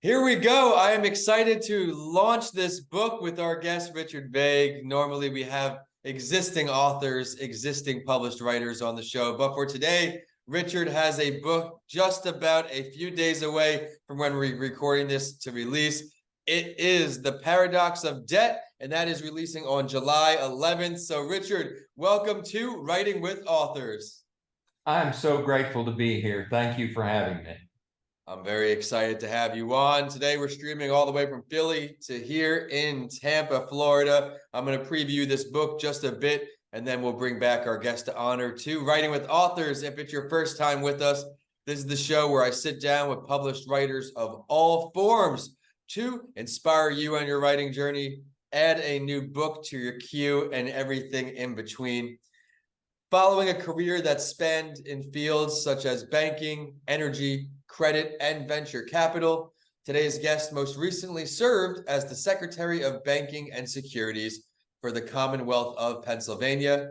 Here we go. I am excited to launch this book with our guest, Richard Vague. Normally, we have existing authors, existing published writers on the show. But for today, Richard has a book just about a few days away from when we're recording this to release. It is The Paradox of Debt, and that is releasing on July 11th. So, Richard, welcome to Writing with Authors. I'm so grateful to be here. Thank you for having me. I'm very excited to have you on. Today, we're streaming all the way from Philly to here in Tampa, Florida. I'm going to preview this book just a bit, and then we'll bring back our guest to honor to Writing with Authors. If it's your first time with us, this is the show where I sit down with published writers of all forms to inspire you on your writing journey, add a new book to your queue, and everything in between. Following a career that spanned in fields such as banking, energy, credit, and venture capital, today's guest most recently served as the Secretary of Banking and Securities for the Commonwealth of Pennsylvania,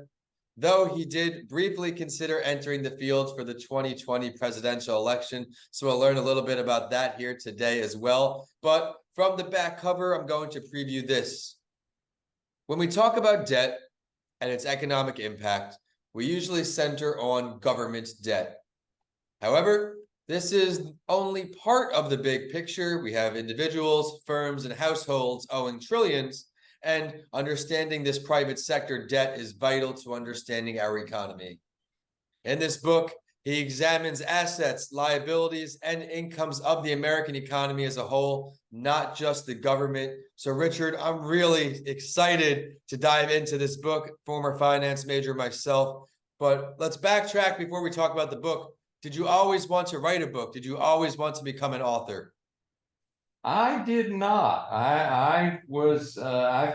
though he did briefly consider entering the field for the 2020 presidential election. So we'll learn a little bit about that here today as well. But from the back cover, I'm going to preview this. When we talk about debt and its economic impact, we usually center on government debt. However, this is only part of the big picture. We have individuals, firms, and households owing trillions, and understanding this private sector debt is vital to understanding our economy. In this book, he examines assets, liabilities, and incomes of the American economy as a whole, not just the government. So, Richard, I'm really excited to dive into this book, former finance major myself. But let's backtrack before we talk about the book. Did you always want to write a book? Did you always want to become an author? I did not. I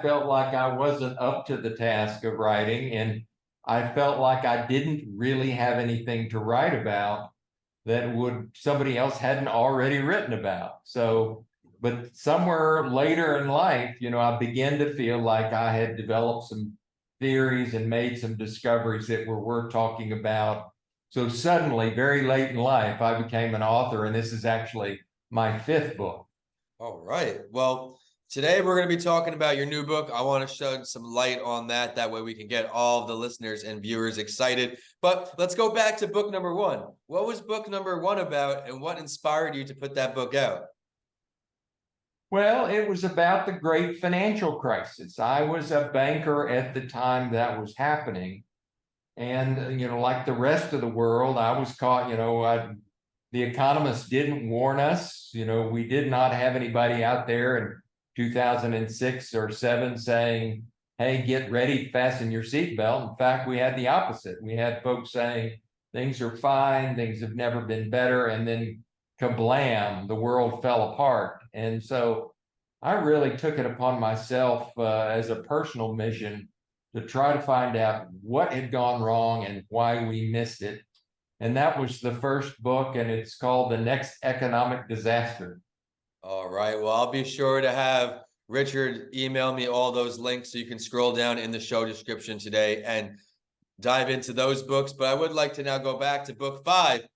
felt like I wasn't up to the task of writing, and I felt like I didn't really have anything to write about that somebody else hadn't already written about. So, but somewhere later in life, I began to feel like I had developed some theories and made some discoveries that were worth talking about. So suddenly, very late in life, I became an author, and this is actually my fifth book. All right. Well, today we're going to be talking about your new book. I want to shed some light on that. That way we can get all of the listeners and viewers excited. But let's go back to book number one. What was book number one about, and what inspired you to put that book out? Well, it was about the great financial crisis. I was a banker at the time that was happening. And, like the rest of the world, I was caught, the economists didn't warn us. We did not have anybody out there in 2006 or 7 saying, hey, get ready, fasten your seatbelt. In fact, we had the opposite. We had folks saying things are fine, things have never been better. And then kablam, the world fell apart. And so I really took it upon myself as a personal mission to try to find out what had gone wrong and why we missed it. And that was the first book, and it's called The Next Economic Disaster. All right. Well, I'll be sure to have Richard email me all those links so you can scroll down in the show description today and dive into those books. But I would like to now go back to book 5.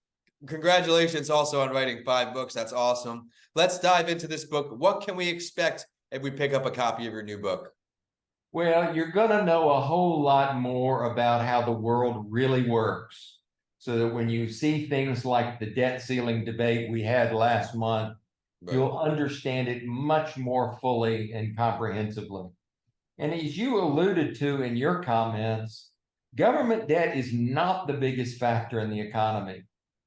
Congratulations also on writing 5 books. That's awesome. Let's dive into this book. What can we expect if we pick up a copy of your new book? Well, you're going to know a whole lot more about how the world really works, so that when you see things like the debt ceiling debate we had last month, right, you'll understand it much more fully and comprehensively. And as you alluded to in your comments, government debt is not the biggest factor in the economy.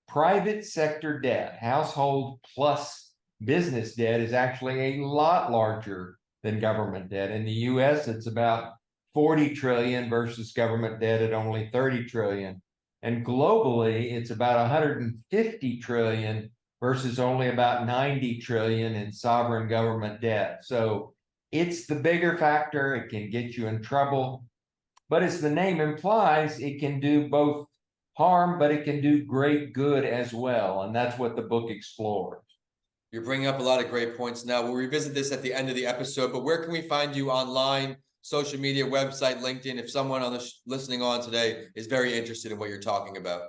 Private sector debt, household plus business debt, is actually a lot larger than government debt. In the US, it's about 40 trillion versus government debt at only 30 trillion. And globally, it's about 150 trillion versus only about 90 trillion in sovereign government debt. So it's the bigger factor. It can get you in trouble. But as the name implies, it can do both harm, but it can do great good as well. And that's what the book explores. You're bringing up a lot of great points now. We'll revisit this at the end of the episode, but where can we find you online, social media, website, LinkedIn, if someone on listening on today is very interested in what you're talking about?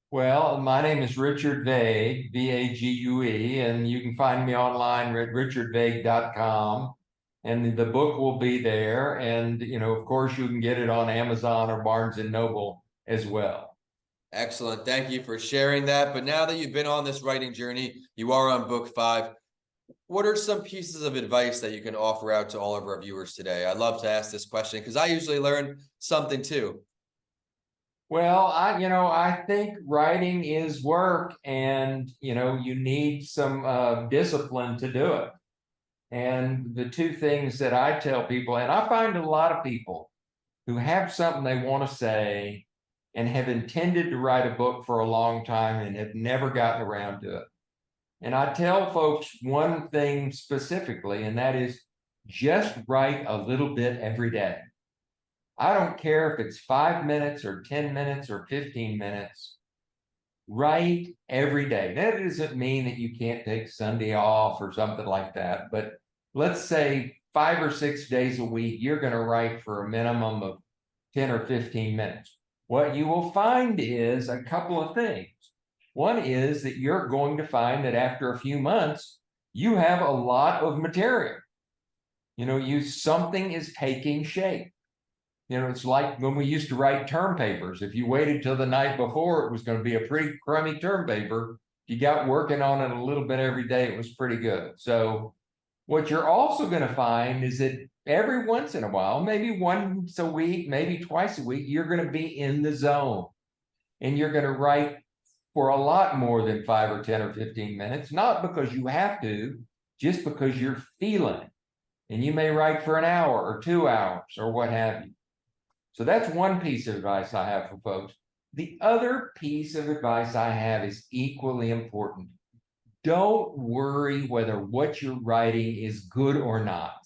Well, my name is Richard Vague, V-A-G-U-E, and you can find me online at richardvague.com. And the book will be there. And, of course, you can get it on Amazon or Barnes and Noble as well. Excellent. Thank you for sharing that. But now that you've been on this writing journey, you are on book 5. What are some pieces of advice that you can offer out to all of our viewers today? I love to ask this question because I usually learn something too. Well, I think writing is work, and you need some discipline to do it. And the two things that I tell people, and I find a lot of people who have something they want to say and have intended to write a book for a long time and have never gotten around to it. And I tell folks one thing specifically, and that is just write a little bit every day. I don't care if it's 5 minutes or 10 minutes or 15 minutes. Write every day. That doesn't mean that you can't take Sunday off or something like that. But let's say 5 or 6 days a week, you're going to write for a minimum of 10 or 15 minutes. What you will find is a couple of things. One is that you're going to find that after a few months, you have a lot of material. Something is taking shape. It's like when we used to write term papers. If you waited till the night before, it was going to be a pretty crummy term paper. You got working on it a little bit every day, it was pretty good. So what you're also going to find is that every once in a while, maybe once a week, maybe twice a week, you're going to be in the zone. And you're going to write for a lot more than 5 or 10 or 15 minutes, not because you have to, just because you're feeling it. And you may write for an hour or 2 hours or what have you. So that's one piece of advice I have for folks. The other piece of advice I have is equally important. Don't worry whether what you're writing is good or not.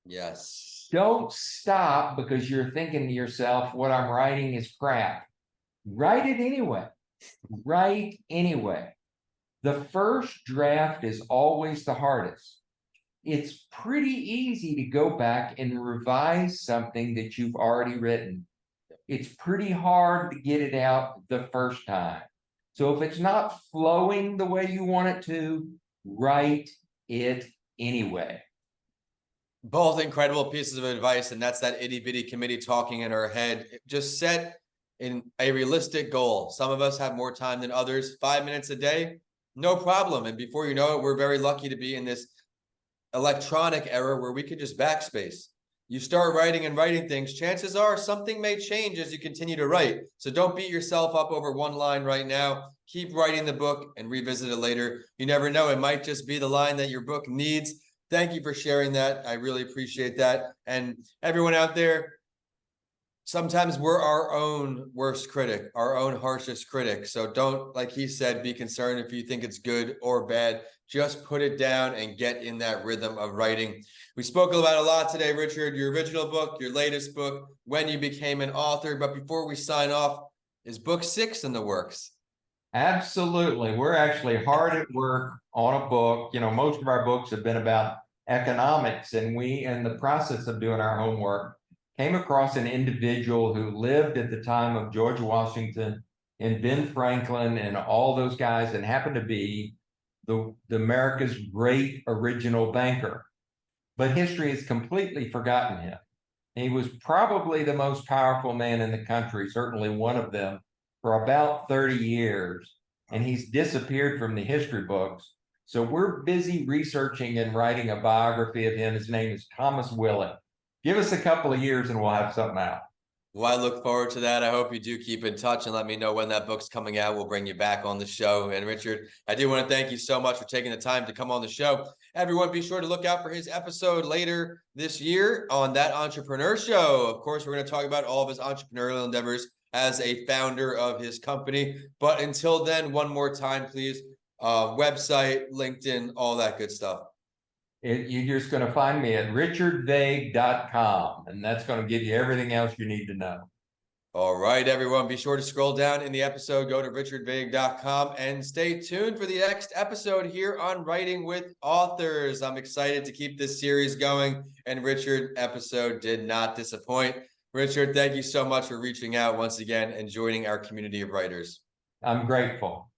Yes. Don't stop because you're thinking to yourself, what I'm writing is crap. Write it anyway. Write anyway. The first draft is always the hardest. It's pretty easy to go back and revise something that you've already written. It's pretty hard to get it out the first time. So if it's not flowing the way you want it to, write it anyway. Both incredible pieces of advice, and that's that itty bitty committee talking in our head. Just set in a realistic goal. Some of us have more time than others. 5 minutes a day, no problem. And before you know it, we're very lucky to be in this electronic era where we could just backspace. You start writing and writing things, chances are something may change as you continue to write. So don't beat yourself up over one line right now. Keep writing the book and revisit it later. You never know, it might just be the line that your book needs. Thank you for sharing that. I really appreciate that. And everyone out there, sometimes we're our own worst critic, our own harshest critic. So don't, like he said, be concerned if you think it's good or bad. Just put it down and get in that rhythm of writing. We spoke about a lot today, Richard, your original book, your latest book, When You Became an Author. But before we sign off, is book 6 in the works? Absolutely. We're actually hard at work on a book. Most of our books have been about economics, and we, in the process of doing our homework, came across an individual who lived at the time of George Washington and Ben Franklin and all those guys, and happened to be the America's great original banker. But history has completely forgotten him. He was probably the most powerful man in the country, certainly one of them, for about 30 years, and he's disappeared from the history books. So we're busy researching and writing a biography of him. His name is Thomas Willett. Give us a couple of years and we'll have something out. Well, I look forward to that. I hope you do keep in touch and let me know when that book's coming out. We'll bring you back on the show. And Richard, I do want to thank you so much for taking the time to come on the show. Everyone, be sure to look out for his episode later this year on That Entrepreneur Show. Of course, we're going to talk about all of his entrepreneurial endeavors as a founder of his company. But until then, one more time, please, website, LinkedIn, all that good stuff. You're just going to find me at richardvague.com, and that's going to give you everything else you need to know. All right, everyone, be sure to scroll down in the episode, go to richardvague.com, and stay tuned for the next episode here on Writing with Authors. I'm excited to keep this series going, and Richard episode did not disappoint. Richard, thank you so much for reaching out once again and joining our community of writers. I'm grateful.